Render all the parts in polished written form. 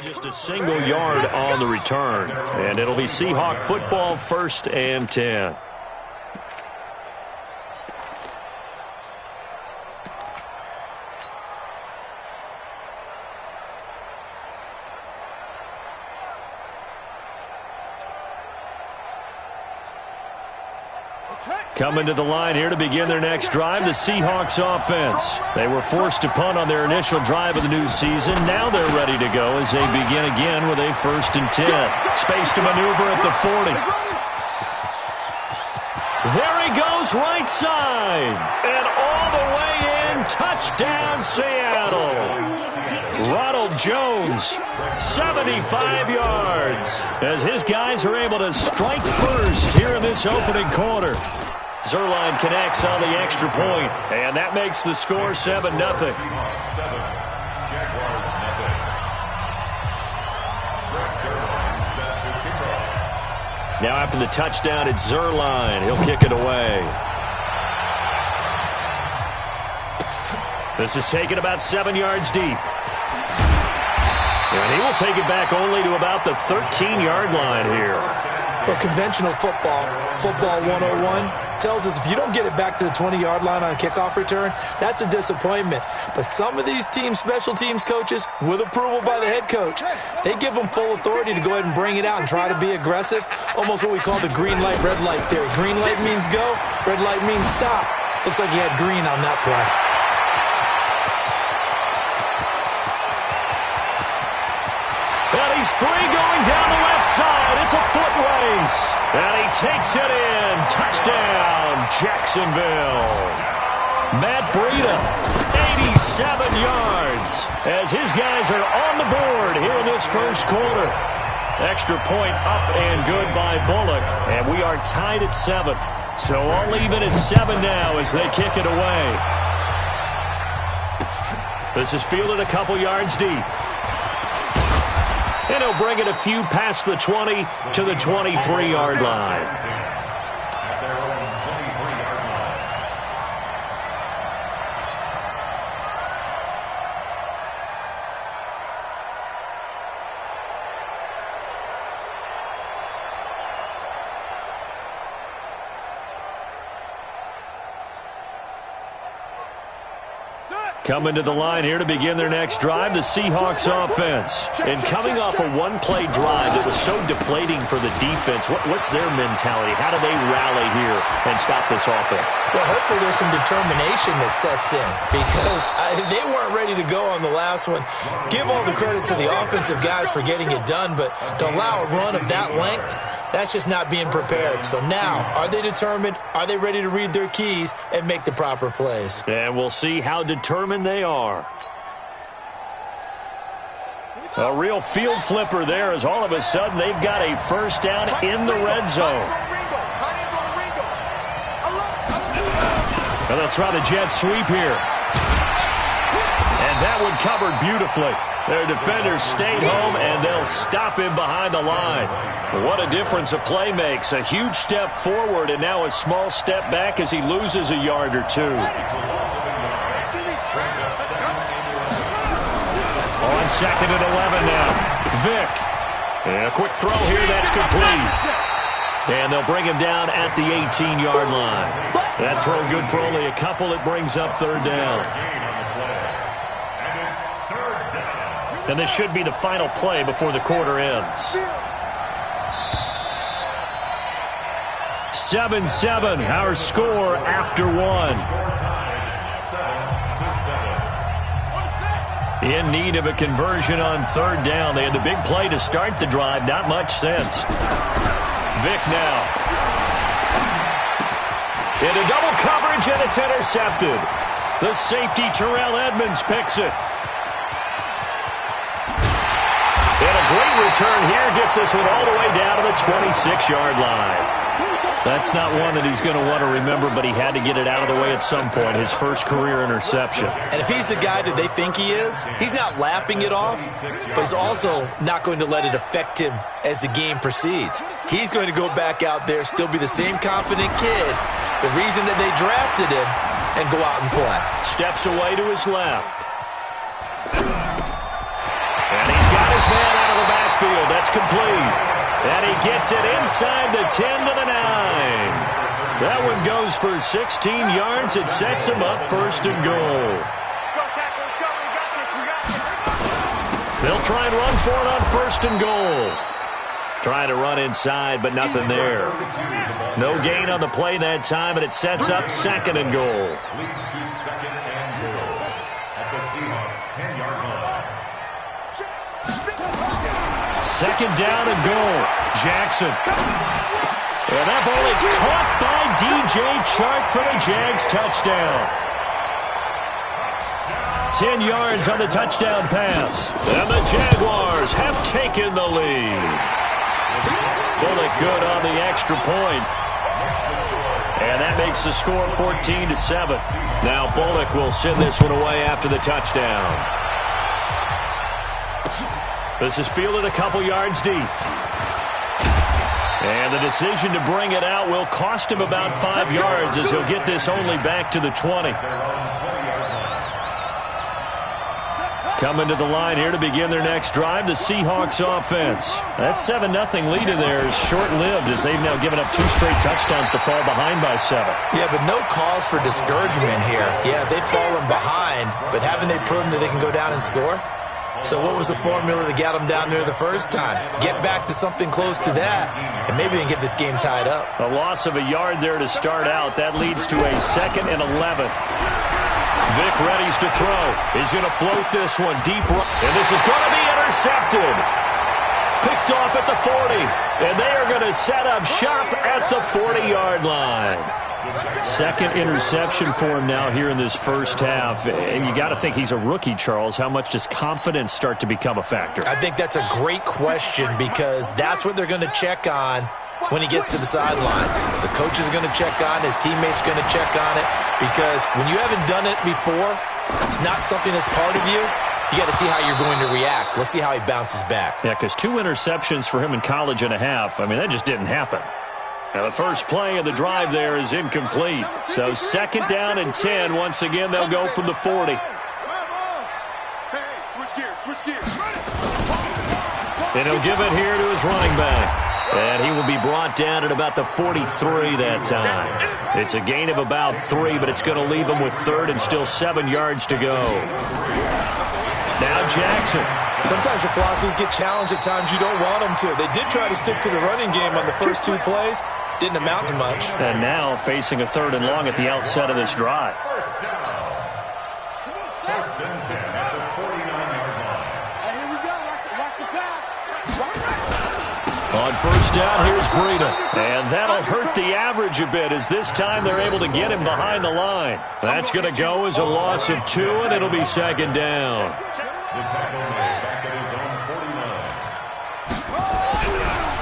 Just a single yard on the return, and it'll be Seahawk football, 1st and 10. Coming to the line here to begin their next drive, the Seahawks offense. They were forced to punt on their initial drive of the new season. Now they're ready to go as they begin again with a 1st and 10. Space to maneuver at the 40. There he goes, right side. And all the way in, touchdown Seattle. Ronald Jones, 75 yards, as his guys are able to strike first here in this opening quarter. Zerline connects on the extra point, and that makes the score 7-0. Now after the touchdown, it's Zerline. He'll kick it away. This is taken about 7 yards deep. And he will take it back only to about the 13-yard line here. Well, conventional football 101, tells us if you don't get it back to the 20-yard line on a kickoff return, that's a disappointment. But some of these special teams coaches, with approval by the head coach, they give them full authority to go ahead and bring it out and try to be aggressive. Almost what we call the green light, red light theory. Green light means go, red light means stop. Looks like he had green on that play. And he's free going down the left side. It's a foot race. And he takes it in. Touchdown, Jacksonville. Matt Breida, 87 yards, as his guys are on the board here in this first quarter. Extra point up and good by Bullock. And we are tied at 7. So all even at 7 now as they kick it away. This is fielded a couple yards deep. And he'll bring it a few past the 20 to the 23-yard line. Coming to the line here to begin their next drive, the Seahawks offense. And coming off a one-play drive that was so deflating for the defense, what's their mentality? How do they rally here and stop this offense? Well, hopefully there's some determination that sets in because they weren't ready to go on the last one. Give all the credit to the offensive guys for getting it done, but to allow a run of that length, that's just not being prepared. So now, are they determined? Are they ready to read their keys and make the proper plays? And we'll see how determined they are. A real field flipper there as all of a sudden they've got a first down in the red zone. And they'll try the jet sweep here. And that one covered beautifully. Their defenders stayed home, and they'll stop him behind the line. What a difference a play makes. A huge step forward and now a small step back as he loses a yard or two. On 2nd and 11 now. Vick. And a quick throw here. That's complete. And they'll bring him down at the 18-yard line. That throw good for only a couple. It brings up 3rd down. And this should be the final play before the quarter ends. 7-7, our score after 1. In need of a conversion on 3rd down. They had the big play to start the drive. Not much sense. Vick now. Into double coverage, and it's intercepted. The safety, Terrell Edmonds, picks it. And a great return here gets us all the way down to the 26-yard line. That's not one that he's going to want to remember, but he had to get it out of the way at some point, his first career interception. And if he's the guy that they think he is, he's not laughing it off, but he's also not going to let it affect him as the game proceeds. He's going to go back out there, still be the same confident kid, the reason that they drafted him, and go out and play. Steps away to his left. And he's got his backfield. That's complete. And he gets it inside the 10 to the 9. That one goes for 16 yards. It sets him up first and goal. They'll try and run for it on first and goal. Trying to run inside, but nothing there. No gain on the play that time, and it sets up second and goal. Leads to second and goal at the Seahawks 10-yard line. Second down and goal. Jackson. And that ball is caught by DJ Chark for the Jags touchdown. 10 yards on the touchdown pass. And the Jaguars have taken the lead. Bullock good on the extra point. And that makes the score 14-7. Now Bullock will send this one away after the touchdown. This is fielded a couple yards deep. And the decision to bring it out will cost him about 5 yards as he'll get this only back to the 20. Coming to the line here to begin their next drive, the Seahawks offense. That 7-0 lead in there is short-lived as they've now given up 2 straight touchdowns to fall behind by 7. Yeah, but no cause for discouragement here. Yeah, they've fallen behind, but haven't they proven that they can go down and score? So what was the formula that got them down there the first time? Get back to something close to that, and maybe they can get this game tied up. A loss of a yard there to start out. That leads to a 2nd and 11. Vic readies to throw. He's going to float this one deep right. And this is going to be intercepted. Picked off at the 40. And they are going to set up shop at the 40-yard line. Second interception for him now here in this first half. And you got to think he's a rookie, Charles. How much does confidence start to become a factor? I think that's a great question because that's what they're going to check on when he gets to the sidelines. The coach is going to check on, his teammates going to check on it, because when you haven't done it before, it's not something that's part of you. You got to see how you're going to react. Let's see how he bounces back. Yeah, because 2 interceptions for him in college and a half. I mean, that just didn't happen. Now, the first play of the drive there is incomplete. So 2nd down and 10. Once again, they'll go from the 40. And he'll give it here to his running back. And he will be brought down at about the 43 that time. It's a gain of about 3, but it's going to leave him with 3rd and still 7 yards to go. Now Jackson. Sometimes your philosophies get challenged at times you don't want them to. They did try to stick to the running game on the first 2 plays. Didn't amount to much. And now facing a 3rd and long at the outset of this drive. First and 10 at the 49-yard line. Here we go. Watch the pass. On first down, here's Breida. And that'll hurt the average a bit as this time they're able to get him behind the line. That's going to go as a loss of 2, and it'll be 2nd down. The tackle made back at his own 49.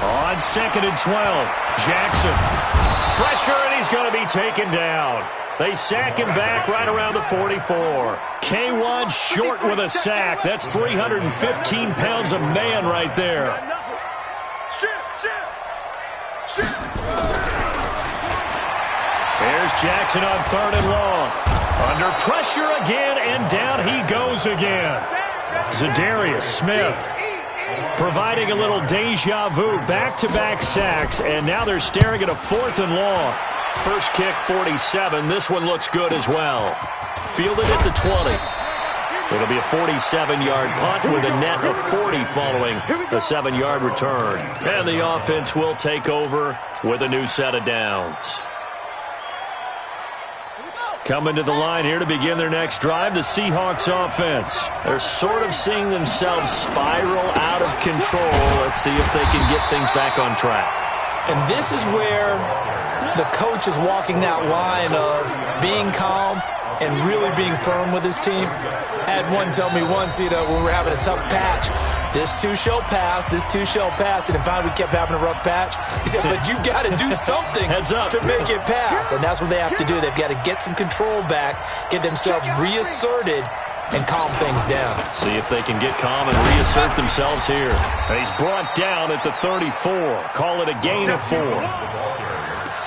On 2nd and 12, Jackson. Pressure, and he's going to be taken down. They sack him back right around the 44. K1 short with a sack. That's 315 pounds of man right there. There's Jackson on 3rd and long. Under pressure again, and down he goes again. Zadarius Smith providing a little deja vu. Back-to-back sacks, and now they're staring at a 4th and long. First kick, 47. This one looks good as well. Fielded at the 20. It'll be a 47-yard punt with a net of 40 following a 7-yard return. And the offense will take over with a new set of downs. Coming to the line here to begin their next drive, the Seahawks offense. They're sort of seeing themselves spiral out of control. Let's see if they can get things back on track. And this is where the coach is walking that line of being calm and really being firm with his team. I had one tell me once, when we're having a tough patch, this too shall pass, this too shall pass. And finally we kept having a rough patch. He said, but you got to do something Heads up. to make it pass. And that's what they have to do. They've got to get some control back, get themselves reasserted, and calm things down. See if they can get calm and reassert themselves here. And he's brought down at the 34. Call it a gain of 4.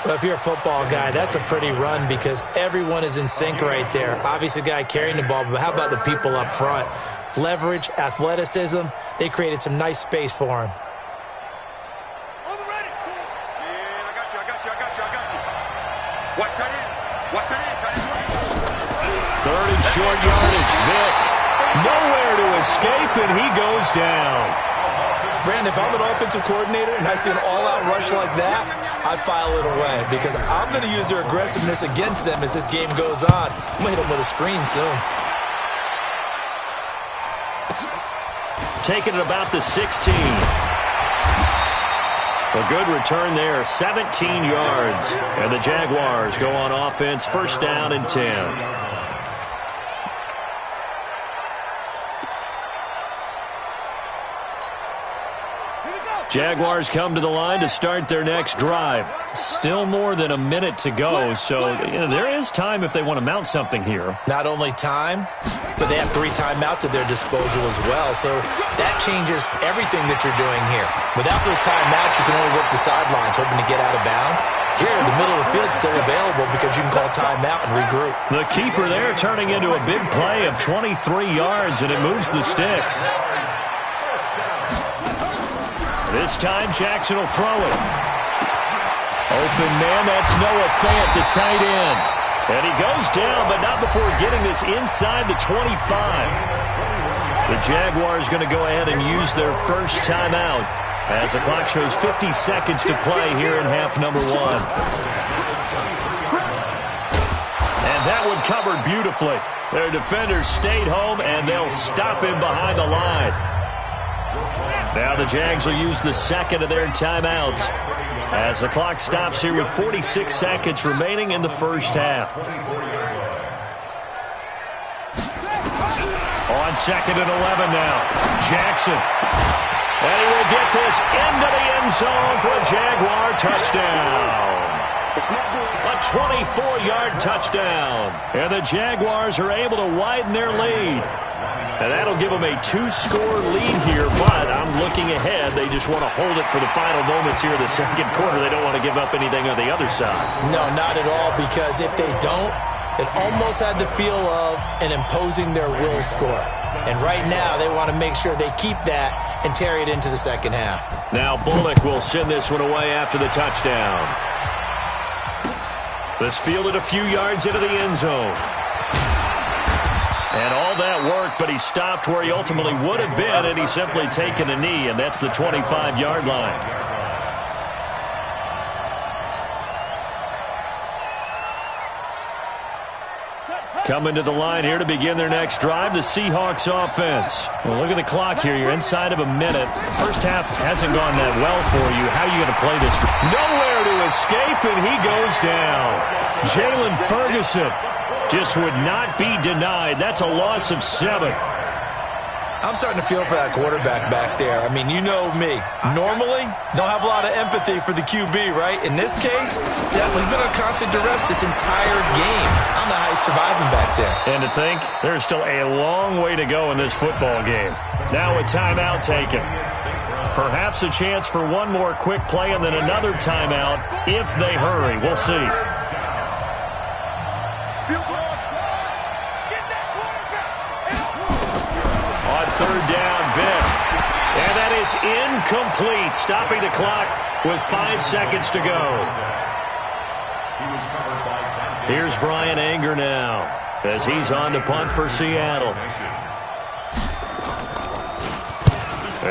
Well, if you're a football guy, that's a pretty run because everyone is in sync right there. Obviously, the guy carrying the ball, but how about the people up front? leverage, athleticism. They created some nice space for him. On the ready. Yeah, I got you. Watch that in. Third and short yardage. Vic, nowhere to escape, and he goes down. Brandon, if I'm an offensive coordinator and I see an all-out rush like that, I file it away because I'm going to use their aggressiveness against them as this game goes on. I'm going to hit them with a screen soon. Taking it about the 16. A good return there, 17 yards. And the Jaguars go on offense, first down and 10. Jaguars come to the line to start their next drive. Still more than a minute to go, so there is time if they want to mount something here. Not only time, but they have 3 timeouts at their disposal as well, so that changes everything that you're doing here. Without those timeouts, you can only work the sidelines, hoping to get out of bounds. Here, the middle of the field is still available because you can call timeout and regroup. The keeper there turning into a big play of 23 yards, and it moves the sticks. This time, Jackson will throw it. Open man, that's Noah Fant, the tight end. And he goes down, but not before getting this inside the 25. The Jaguars going to go ahead and use their first timeout as the clock shows 50 seconds to play here in half number 1. And that one covered beautifully. Their defenders stayed home, and they'll stop him behind the line. Now the Jags will use the second of their timeouts as the clock stops here with 46 seconds remaining in the first half. On second and 11 now, Jackson. And he will get this into the end zone for a Jaguar touchdown. A 24-yard touchdown. And the Jaguars are able to widen their lead. And that'll give them a 2-score lead here, but I'm looking ahead. They just want to hold it for the final moments here in the second quarter. They don't want to give up anything on the other side. No, not at all, because if they don't, it almost had the feel of an imposing their will score. And right now, they want to make sure they keep that and carry it into the second half. Now Bullock will send this one away after the touchdown. This fielded a few yards into the end zone. And all that worked, but he stopped where he ultimately would have been, and he's simply taken a knee, and that's the 25-yard line. Coming to the line here to begin their next drive, the Seahawks offense. Well, look at the clock here. You're inside of a minute. First half hasn't gone that well for you. How are you going to play this? Nowhere to escape, and he goes down. Jalen Ferguson just would not be denied. That's a loss of 7. I'm starting to feel for that quarterback back there. I mean, you know me. Normally, don't have a lot of empathy for the QB, right? In this case, definitely been on constant duress this entire game. I don't know how he's surviving back there. And to think, there's still a long way to go in this football game. Now a timeout taken. Perhaps a chance for one more quick play and then another timeout if they hurry. We'll see. On third down, Vic. And that is incomplete, stopping the clock with 5 seconds to go. Here's Brian Anger now as he's on to punt for Seattle.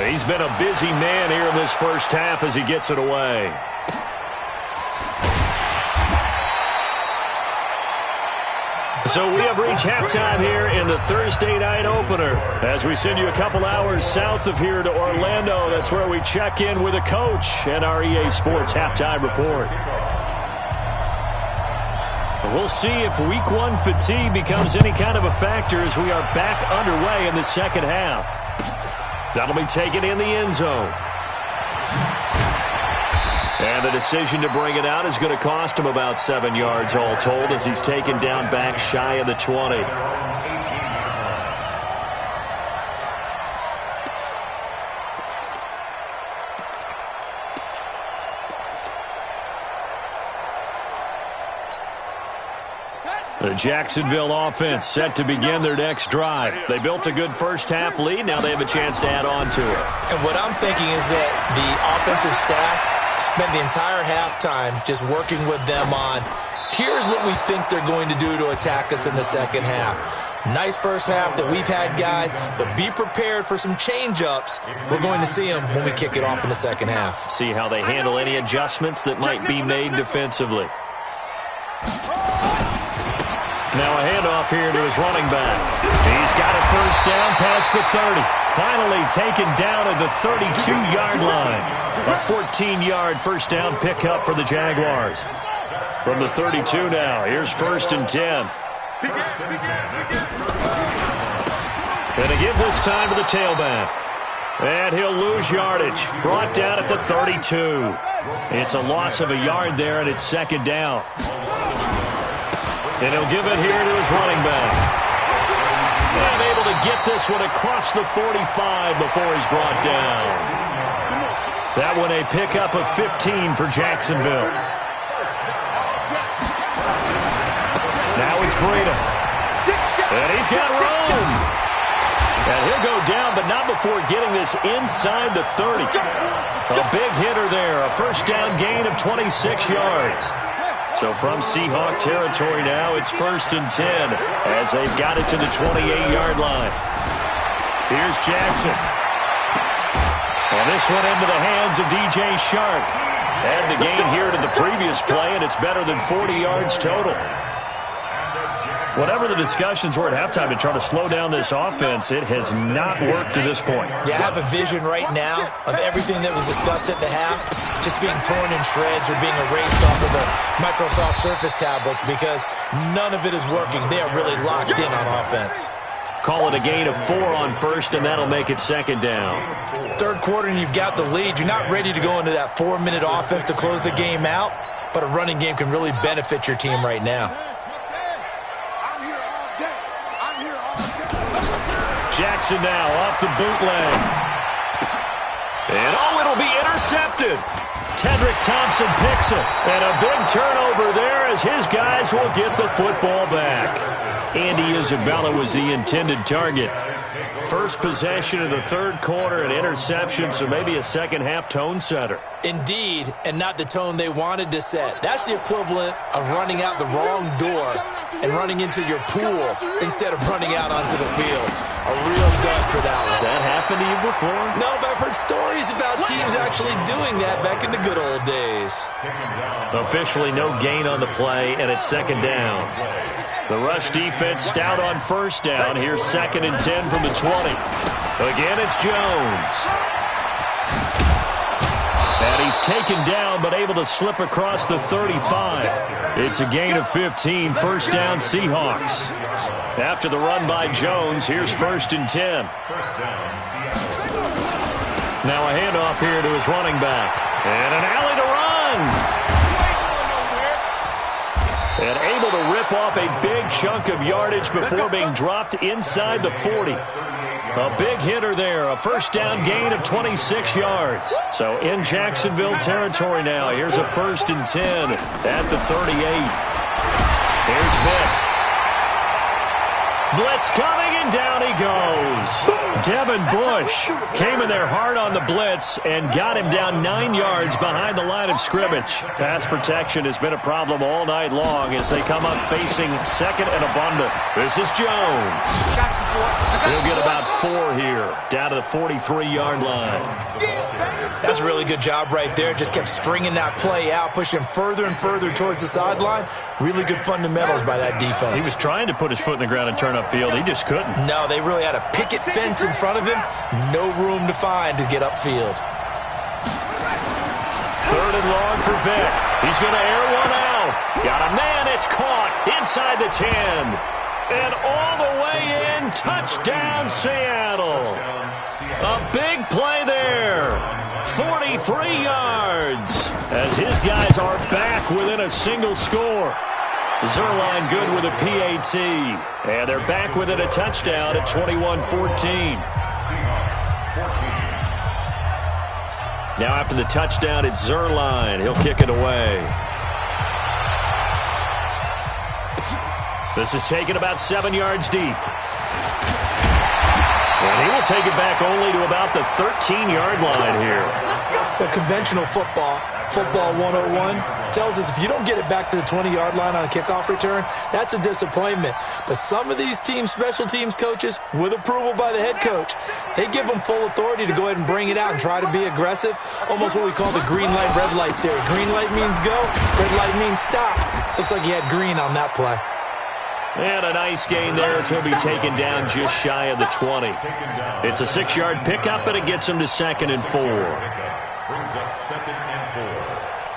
He's been a busy man here in this first half as he gets it away. So we have reached halftime here in the Thursday night opener as we send you a couple hours south of here to Orlando. That's where we check in with a coach and our EA Sports halftime report. We'll see if Week 1 fatigue becomes any kind of a factor as we are back underway in the second half. That'll be taken in the end zone. And the decision to bring it out is going to cost him about 7 yards all told as he's taken down back shy of the 20. The Jacksonville offense set to begin their next drive. They built a good first-half lead. Now they have a chance to add on to it. And what I'm thinking is that the offensive staff spent the entire halftime just working with them on, here's what we think they're going to do to attack us in the second half. Nice first half that we've had, guys, but be prepared for some change-ups. We're going to see them when we kick it off in the second half. See how they handle any adjustments that might be made defensively. Now a handoff here to his running back. He's got a first down past the 30. Finally taken down at the 32-yard line. A 14-yard first down pickup for the Jaguars. From the 32 now, here's 1st and 10. And to give this time to the tailback. And he'll lose yardage. Brought down at the 32. It's a loss of a yard there, and it's 2nd down. And he'll give it here to his running back. And able to get this one across the 45 before he's brought down. That one a pickup of 15 for Jacksonville. Now it's Breida. And he's got room. And he'll go down, but not before getting this inside the 30. A big hitter there. A first down gain of 26 yards. So from Seahawk territory now, it's 1st and 10 as they've got it to the 28-yard line. Here's Jackson. And this one into the hands of DJ Shark. Add the gain here to the previous play, and it's better than 40 yards total. Whatever the discussions were at halftime to try to slow down this offense, it has not worked to this point. Yeah, I have a vision right now of everything that was discussed at the half just being torn in shreds or being erased off of the Microsoft Surface tablets because none of it is working. They are really locked in on offense. Call it a gain of 4 on 1st, and that'll make it 2nd down. 3rd quarter, and you've got the lead. You're not ready to go into that 4-minute offense to close the game out, but a running game can really benefit your team right now. Jackson now off the bootleg. And it'll be intercepted. Tedrick Thompson picks it. And a big turnover there as his guys will get the football back. Andy Isabella was the intended target. First possession of the 3rd quarter, an interception, so maybe a second-half tone setter. Indeed, and not the tone they wanted to set. That's the equivalent of running out the wrong door and running into your pool instead of running out onto the field. A real dud for that one. Has that happened to you before? No, but I've heard stories about teams actually doing that back in the good old days. Officially no gain on the play, and it's 2nd down. The rush defense stout on 1st down. Here's 2nd and 10 from the 20. Again, it's Jones. And he's taken down, but able to slip across the 35. It's a gain of 15, 1st down Seahawks. After the run by Jones, here's 1st and 10. Now a handoff here to his running back. And an alley to run. And able to rip off a big chunk of yardage before being dropped inside the 40. A big hitter there, a first down gain of 26 yards. So in Jacksonville territory now, here's a 1st and 10 at the 38. Here's Vick. Blitz coming, and down he goes. Devin Bush came in there hard on the blitz and got him down 9 yards behind the line of scrimmage. Pass protection has been a problem all night long as they come up facing 2nd and abundant. This is Jones. He'll get about 4 here, down to the 43-yard line. That's a really good job right there. Just kept stringing that play out, pushing further and further towards the sideline. Really good fundamentals by that defense. He was trying to put his foot in the ground and turn upfield. He just couldn't. No, they really had a picket fence in front of him. No room to find to get upfield. 3rd and long for Vick. He's going to air one out. Got a man. It's caught inside the 10. And all the way in. Touchdown, Seattle. A big play there. 43 yards. As his guys are back within a single score. Zerline good with a PAT. And they're back within a touchdown at 21-14. Now after the touchdown, it's Zerline. He'll kick it away. This is taken about 7 yards deep. And he will take it back only to about the 13-yard line here. The conventional football 101, tells us if you don't get it back to the 20-yard line on a kickoff return, that's a disappointment. But some of these special teams coaches, with approval by the head coach, they give them full authority to go ahead and bring it out and try to be aggressive, almost what we call the green light, red light theory. Green light means go, red light means stop. Looks like he had green on that play. And a nice gain there as he'll be taken down just shy of the 20. It's a 6-yard pickup, and it gets him to 2nd and 4. Brings up 2nd and 4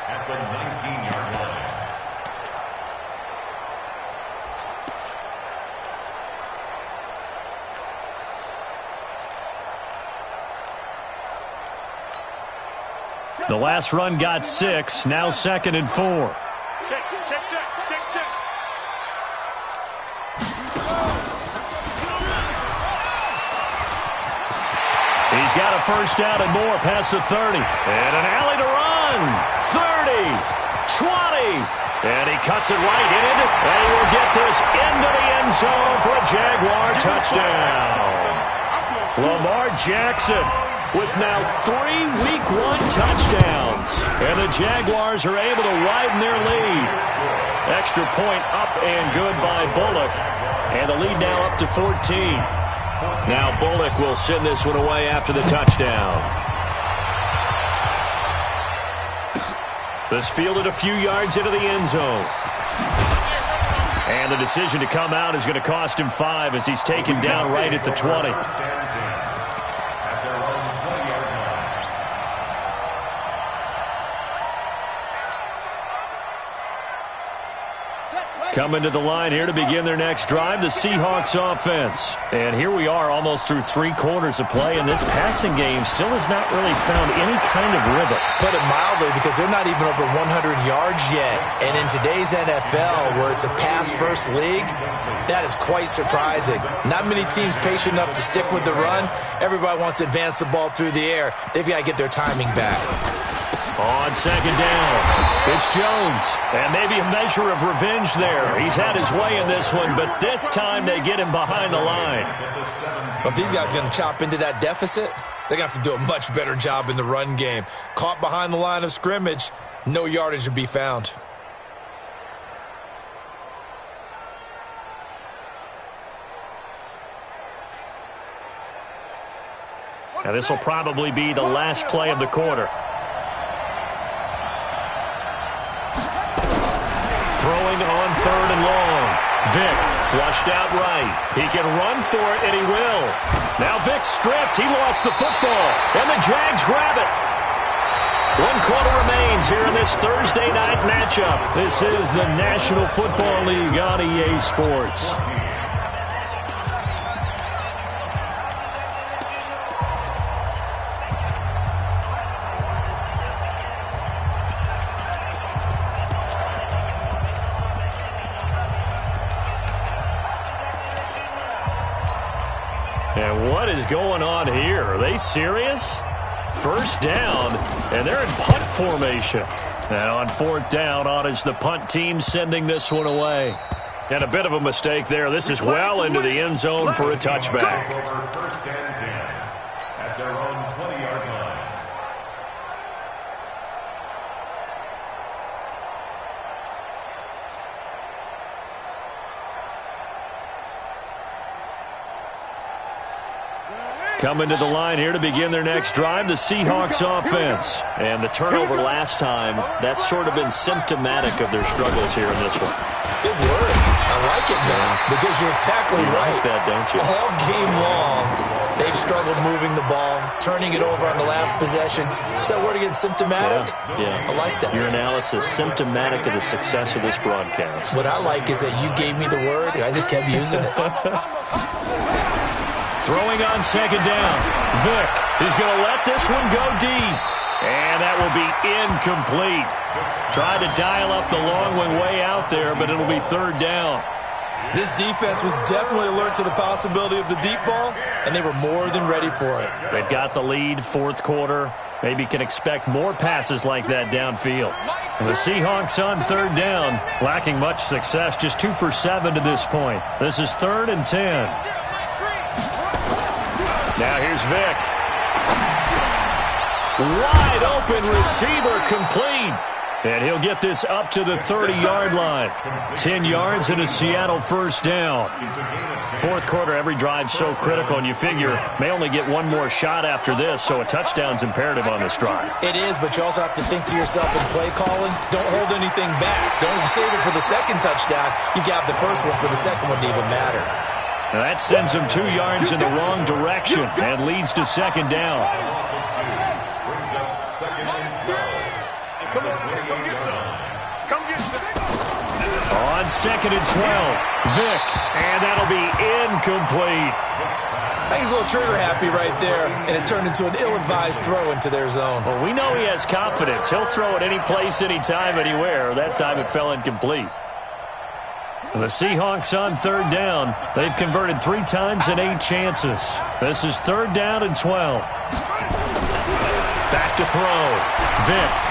at the 19-yard line. The last run got 6, now 2nd and 4. He's got a first down and more past the 30. And an alley to run. 30, 20. And he cuts it right in. And he will get this into the end zone for a Jaguar touchdown. Lamar Jackson with now 3 Week 1 touchdowns. And the Jaguars are able to widen their lead. Extra point up and good by Bullock. And the lead now up to 14. Now Bullock will send this one away after the touchdown. This fielded a few yards into the end zone. And the decision to come out is going to cost him 5 as he's taken down right at the 20. Coming to the line here to begin their next drive, the Seahawks offense. And here we are almost through 3 quarters of play, and this passing game still has not really found any kind of rhythm. Put it mildly, because they're not even over 100 yards yet. And in today's NFL, where it's a pass-first league, that is quite surprising. Not many teams patient enough to stick with the run. Everybody wants to advance the ball through the air. They've got to get their timing back. On 2nd down, it's Jones, and maybe a measure of revenge there. He's had his way in this one, but this time they get him behind the line. But if these guys are going to chop into that deficit, they're going to have to do a much better job in the run game. Caught behind the line of scrimmage, no yardage to be found. Now this will probably be the last play of the quarter. Throwing on 3rd and long. Vick flushed out right. He can run for it, and he will. Now Vick stripped. He lost the football, and the Jags grab it. 1 quarter remains here in this Thursday night matchup. This is the National Football League on EA Sports. And what is going on here? Are they serious? First down, and they're in punt formation. Now on 4th down, on is the punt team sending this one away. And a bit of a mistake there. This is well into the end zone for a touchback. First and 10 at their own 20-yard line. Coming to the line here to begin their next drive, the Seahawks offense. And the turnover last time, that's sort of been symptomatic of their struggles here in this one. Good word. I like it now, because you're exactly right. Like that, don't you? All game long, they've struggled moving the ball, turning it over on the last possession. Is that word again, symptomatic? Yeah. I like that. Your analysis, symptomatic of the success of this broadcast. What I like is that you gave me the word, and I just kept using it. Throwing on 2nd down. Vick is going to let this one go deep. And that will be incomplete. Tried to dial up the long one way out there, but it'll be 3rd down. This defense was definitely alert to the possibility of the deep ball, and they were more than ready for it. They've got the lead, fourth quarter. Maybe can expect more passes like that downfield. And the Seahawks on third down, lacking much success, just 2 for 7 to this point. This is 3rd and 10. Now here's Vick. Wide open receiver complete. And he'll get this up to the 30-yard line. 10 yards and a Seattle first down. Fourth quarter, every drive so critical, and you figure may only get one more shot after this, so a touchdown's imperative on this drive. It is, but you also have to think to yourself in play calling, don't hold anything back. Don't save it for the second touchdown. You got the first one for the second one to even matter. Now that sends him 2 yards in the wrong direction and leads to second down. On 2nd and 12, Vick, and that'll be incomplete. I think he's a little trigger happy right there, and it turned into an ill-advised throw into their zone. Well, we know he has confidence. He'll throw it any place, anytime, anywhere. That time it fell incomplete. The Seahawks on third down. They've converted 3 times in 8 chances. This is 3rd down and 12. Back to throw. Vick.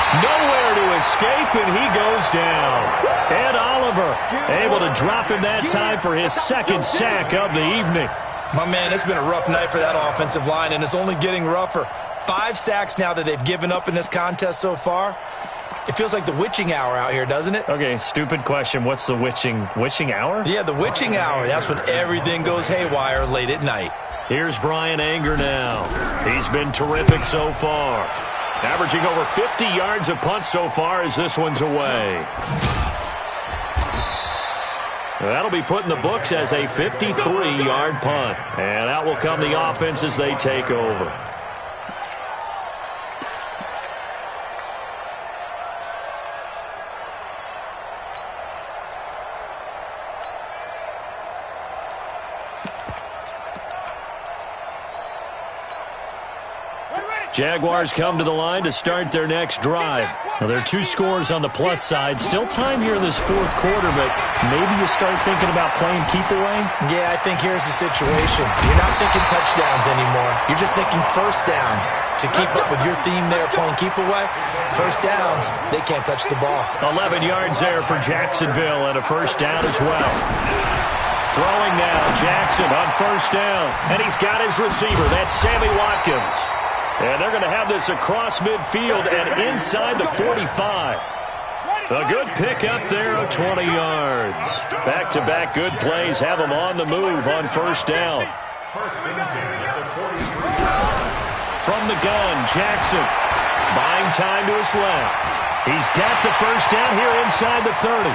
Nowhere to escape, and he goes down. Ed Oliver able to drop him that time for his 2nd sack of the evening. My man, it's been a rough night for that offensive line, and it's only getting rougher. 5 sacks now that they've given up in this contest so far. It feels like the witching hour out here, doesn't it? Okay, stupid question. What's the witching hour? Yeah, the witching hour. That's when everything goes haywire late at night. Here's Brian Anger now. He's been terrific so far. Averaging over 50 yards a punt so far as this one's away. That'll be put in the books as a 53-yard punt. And out will come the offense as they take over. Jaguars come to the line to start their next drive. Now, there are 2 scores on the plus side. Still time here in this fourth quarter, but maybe you start thinking about playing keep away? Yeah, I think here's the situation. You're not thinking touchdowns anymore. You're just thinking first downs. To keep up with your theme there, playing keep away, first downs, they can't touch the ball. 11 yards there for Jacksonville and a first down as well. Throwing now, Jackson on first down. And he's got his receiver. That's Sammy Watkins. And they're going to have this across midfield and inside the 45. A good pick up there of 20 yards. Back-to-back good plays have them on the move on first down. From the gun, Jackson buying time to his left. He's got the first down here inside the 30.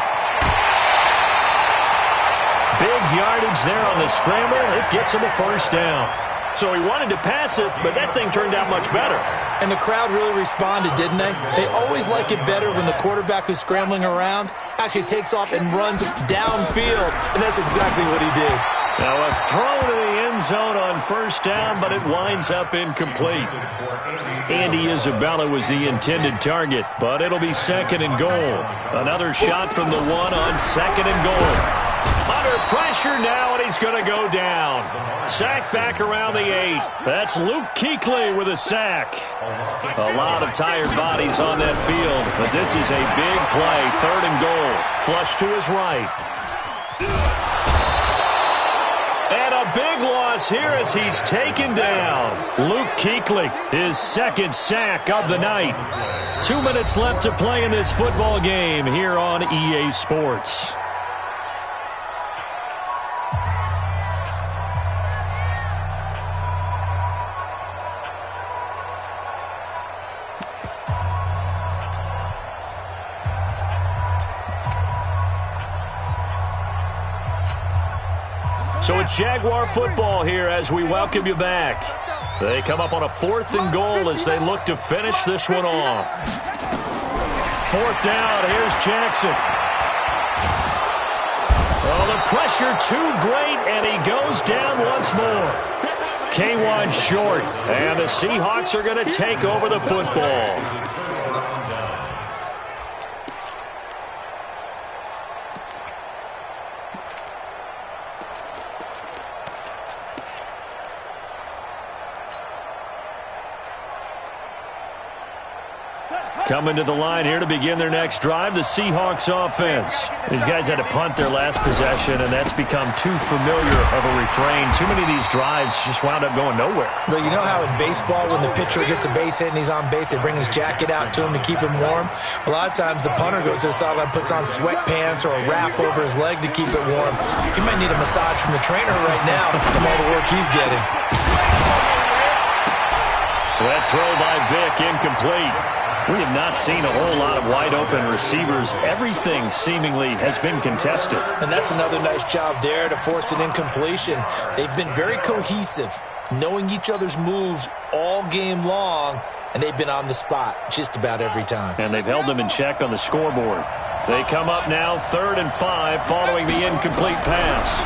Big yardage there on the scramble. It gets him a first down. So he wanted to pass it, but that thing turned out much better. And the crowd really responded, didn't they? They always like it better when the quarterback who's scrambling around actually takes off and runs downfield, and that's exactly what he did. Now a throw to the end zone on first down, but it winds up incomplete. Andy Isabella was the intended target, but it'll be 2nd and goal. Another shot from the 1 on 2nd and goal. Under pressure now, and he's going to go down. Sack back around the 8. That's Luke Kuechly with a sack. A lot of tired bodies on that field, but this is a big play. 3rd and goal. Flush to his right. And a big loss here as he's taken down. Luke Kuechly, his 2nd sack of the night. 2 minutes left to play in this football game here on EA Sports. So it's Jaguar football here as we welcome you back. They come up on a 4th and goal as they look to finish this one off. 4th down, here's Jackson. Oh, the pressure too great, and he goes down once more. K1 short, and the Seahawks are going to take over the football. Coming to the line here to begin their next drive, the Seahawks offense. These guys had to punt their last possession, and that's become too familiar of a refrain. Too many of these drives just wound up going nowhere. Well, you know how in baseball, when the pitcher gets a base hit and he's on base, they bring his jacket out to him to keep him warm? A lot of times the punter goes to the sideline, puts on sweatpants or a wrap over his leg to keep it warm. He might need a massage from the trainer right now from all the work he's getting. That throw by Vick, incomplete. We have not seen a whole lot of wide-open receivers. Everything seemingly has been contested. And that's another nice job there to force an incompletion. They've been very cohesive, knowing each other's moves all game long, and they've been on the spot just about every time. And they've held them in check on the scoreboard. They come up now 3rd and 5 following the incomplete pass.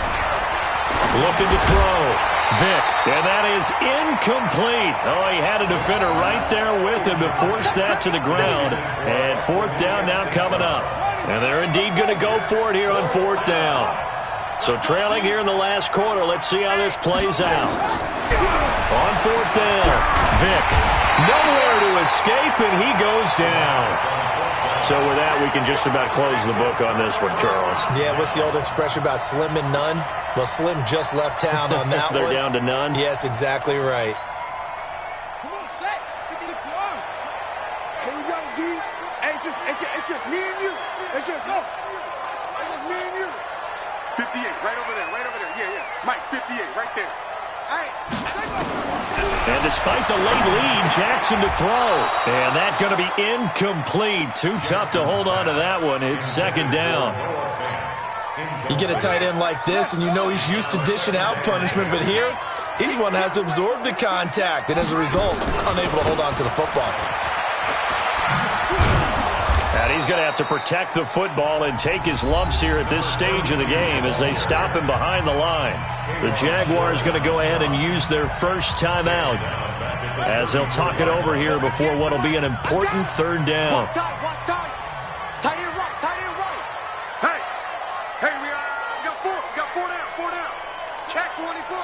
Looking to throw. Vick, and that is incomplete. Oh, he had a defender right there with him to force that to the ground. And 4th down now coming up. And they're indeed going to go for it here on 4th down. So trailing here in the last quarter, let's see how this plays out. On 4th down, Vick, nowhere to escape, and he goes down. So with that, we can just about close the book on this one, Charles. Yeah, what's the old expression about slim and none? Well, Slim just left town on that They're one. down to none? Yes, exactly right. Come on, set. Give me the floor. Here we go, D. Hey, it's just me and you. It's just me and you. 58, right over there. Yeah. Mike, 58, right there. Hey, and despite the late lead, Jackson to throw. And that's going to be incomplete. Too tough to hold on to that one. It's 2nd down. You get a tight end like this, and you know he's used to dishing out punishment, but here, he's one that has to absorb the contact, and as a result, unable to hold on to the football. And he's going to have to protect the football and take his lumps here at this stage of the game as they stop him behind the line. The Jaguars going to go ahead and use their first timeout as they'll talk it over here before what will be an important 3rd down. watch time. Tight end right. Hey, we got 4 down. Check 24.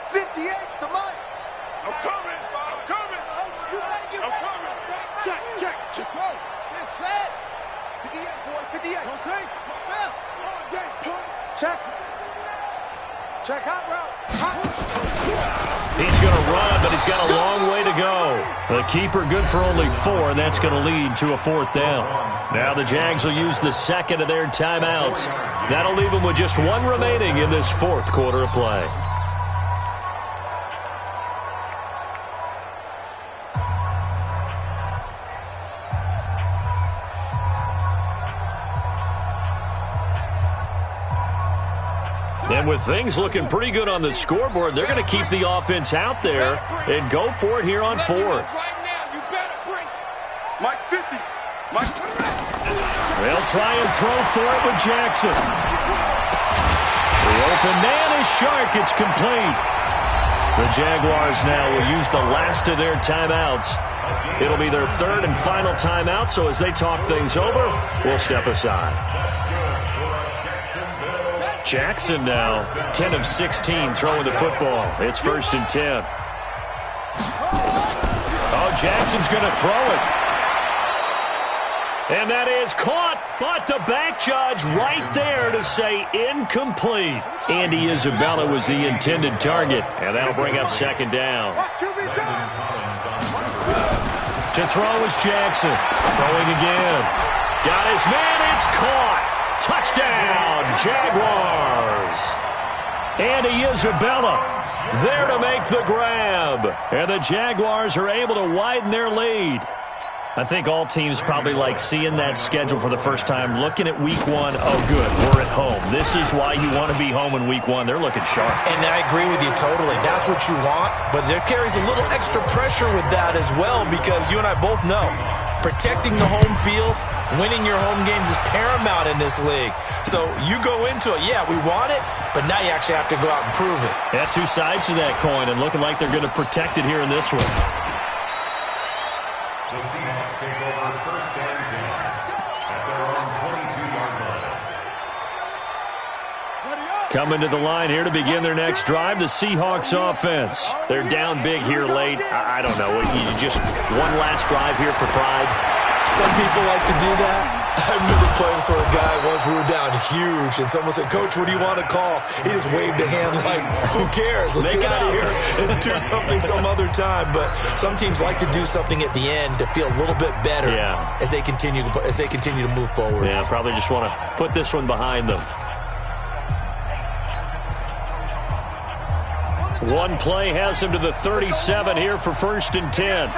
58's the money. I'm coming. Check. Let's go. Get set. 58, boys. 58. Don't take. Spell. Check hot route. He's going to run, but he's got a long way to go. The keeper good for only 4, and that's going to lead to a 4th down. Now the Jags will use the 2nd of their timeouts. That'll leave them with just 1 remaining in this 4th quarter of play. And with things looking pretty good on the scoreboard, they're going to keep the offense out there and go for it here on 4th. Mike 50. They'll try and throw for it with Jackson. The open man is Shark. It's complete. The Jaguars now will use the last of their timeouts. It'll be their 3rd and final timeout, so as they talk things over, we'll step aside. Jackson now, 10 of 16 throwing the football. It's 1st and 10. Oh, Jackson's going to throw it. And that is caught, but the back judge right there to say incomplete. Andy Isabella was the intended target, and that'll bring up 2nd down. To throw is Jackson. Throwing again. Got his man, it's caught. Touchdown, Jaguars. Andy Isabella there to make the grab. And the Jaguars are able to widen their lead. I think all teams probably like seeing that schedule for the first time, looking at week 1. Oh, good, we're at home. This is why you want to be home in week 1. They're looking sharp. And I agree with you totally. That's what you want. But there carries a little extra pressure with that as well, because you and I both know protecting the home field, winning your home games is paramount in this league. So you go into it, yeah, we want it, but now you actually have to go out and prove it. Yeah, 2 sides to that coin, and looking like they're going to protect it here in this one. The Seahawks take over 1st and 10 at their own 22-yard line. Coming to the line here to begin their next drive, the Seahawks offense. They're down big here late. I don't know. You just one last drive here for pride. Some people like to do that. I remember playing for a guy once. We were down huge, and someone said, "Coach, what do you want to call?" He just waved a hand like, "Who cares? Let's get out of here and do something some other time." But some teams like to do something at the end to feel a little bit better as they continue to move forward. Yeah, probably just want to put this one behind them. One play has him to the 37 here for 1st and 10.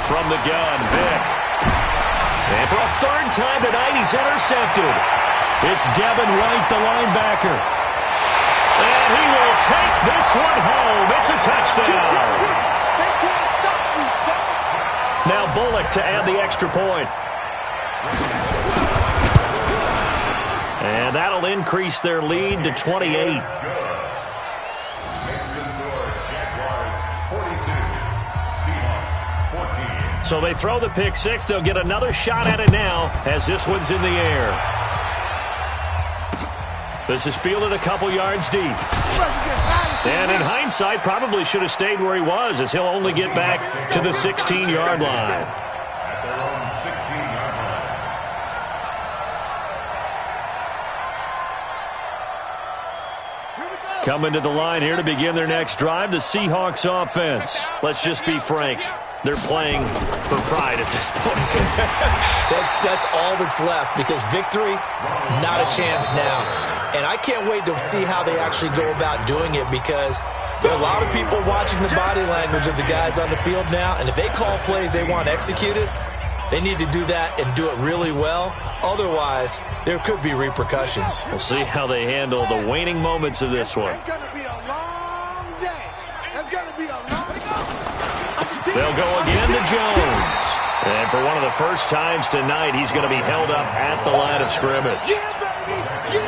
From the gun, Vick. And for a 3rd time tonight, he's intercepted. It's Devin White, the linebacker. And he will take this one home. It's a touchdown. Now Bullock to add the extra point. And that'll increase their lead to 28. So they throw the pick six. They'll get another shot at it now as this one's in the air. This is fielded a couple yards deep. And in hindsight, probably should have stayed where he was, as he'll only get back to the 16-yard line. Coming to the line here to begin their next drive, the Seahawks offense. Let's just be frank. They're playing for pride at this point. That's all that's left, because victory, not a chance now. And I can't wait to see how they actually go about doing it, because there are a lot of people watching the body language of the guys on the field now, and if they call plays they want executed, they need to do that and do it really well. Otherwise, there could be repercussions. We'll see how they handle the waning moments of this one. It's going to be a long day. It's going to be a long They'll go again to Jones. And for one of the first times tonight, he's going to be held up at the line of scrimmage.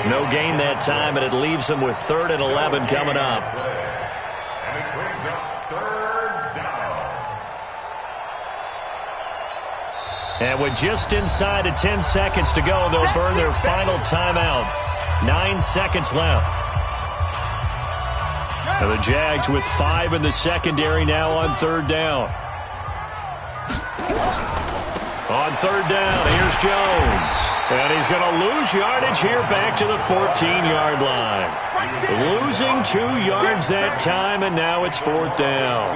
No gain that time, and it leaves him with 3rd and 11 coming up. And it brings up 3rd down. And with just inside of 10 seconds to go, they'll burn their final timeout. 9 seconds left. And the Jags with 5 in the secondary now on 3rd down. On 3rd down, here's Jones. And he's going to lose yardage here back to the 14-yard line. Losing 2 yards that time, and now it's 4th down.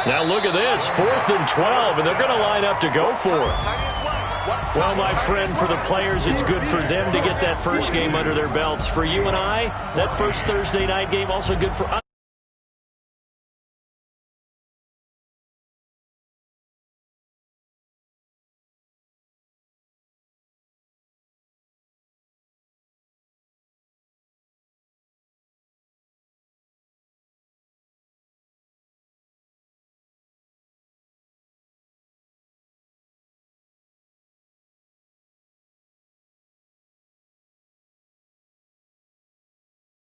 Now look at this, 4th and 12, and they're going to line up to go for it. Well, my friend, for the players, it's good for them to get that first game under their belts. For you and I, that first Thursday night game, also good for us.